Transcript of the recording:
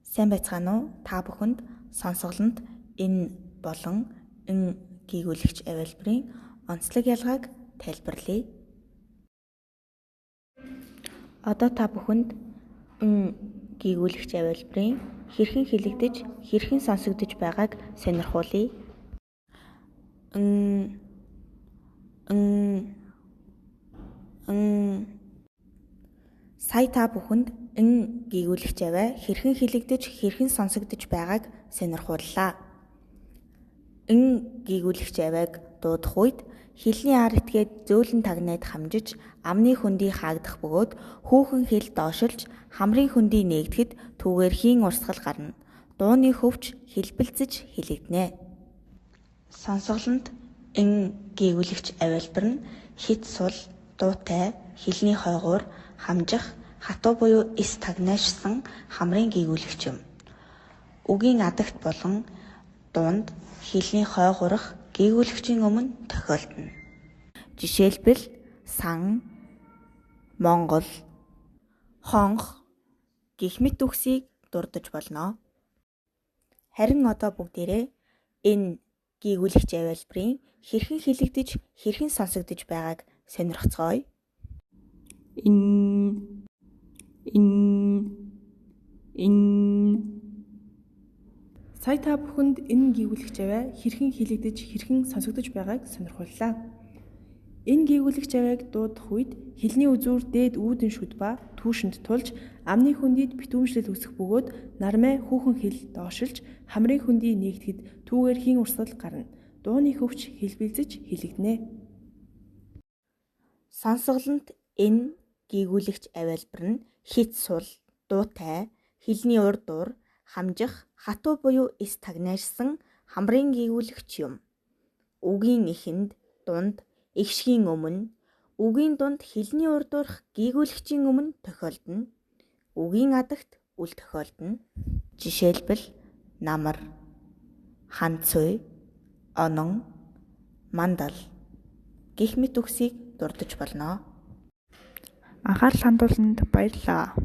Сайн байцгаана уу? Та бүхэнд сонсголонд энэ болон ин гийгүүлэгч авилбарын онцлог ялгааг тайлбарлая. Одоо та бүхэнд ин гийгүүлэгч авилбарын хэрхэн хэлэгдэж, хэрхэн сонсогдож байгааг сонирхуулъя. Сая та бүхэнд ин гийгүүлэгч аваа хэрхэн хэлэгдэж, хэрхэн сонсогдож байгааг сонирхууллаа. Ин гийгүүлэгч авааг дуудах үед хэлний ар этгээд зөөлөн тагнаад хамжиж, амны хөндий хаагдах бөгөөд хүүхэн хэл доошилж, хамрын хөндий нээгдэхэд түүгээр хийн урсгал гарна. Дууны хөвч хэлбэлцэж хэлэгдэнэ. Сонсголонд ин гийгүүлэгч авилбар нь хит сул, дуутай, хэлний хойгуур, хамжих, хатуу буюу эс тагнаашсан хамрын гийгүүлэгч юм. Үгийн адагт болон дунд хэлний хойгуурах гийгүүлэгчийн өмнө тохиолдно. Жишээлбэл сан, монгол, хонх гэх мэт үгсийг дурдж болно. Харин одоо бүгдээрээ энэ гийгүүлэгч авилбарын хэрхэн хэлэгдэж, хэрхэн сонсогдож байгааг сонирхцгоё. Сая та бүхэнд энэ гийгүүлэгч аваа хэрхэн хэлэгдэж, хэрхэн сонсогдож байгааг сонирхууллаа. Энэ гийгүүлэгч авааг дуудах үед хэлний үзүүр дээд үүдэн шүд ба түүшинд тулж, амны хөндийд битүүмжлэл үүсэх бөгөөд нармай хүүхэн хэл доошилж, хамрын хөндий нээгдэхэд түүгээр хийн урсгал гарна. Дууны хөвч хэлбэлзэж хэлэгдэнэ. Сонсголонд энэ гийгүүлэгч авилбар нь хит сул, дуутай, хэлний урд дур, хамжих, хатуу буюу эс тагнаашсан хамрын гийгүүлэгч юм. Үгийн эхэнд, дунд, эгшгийн өмнө, үгийн дунд хэлний урд дурах гийгүүлэгчийн өмнө тохиолдно. Үгийн адагт үл тохиолдно. Жишээлбэл намар, ханцуй, онон, мандал гэх мэт үгсийг дурдж болно. Анхаарал хандуулсанд баярлалаа.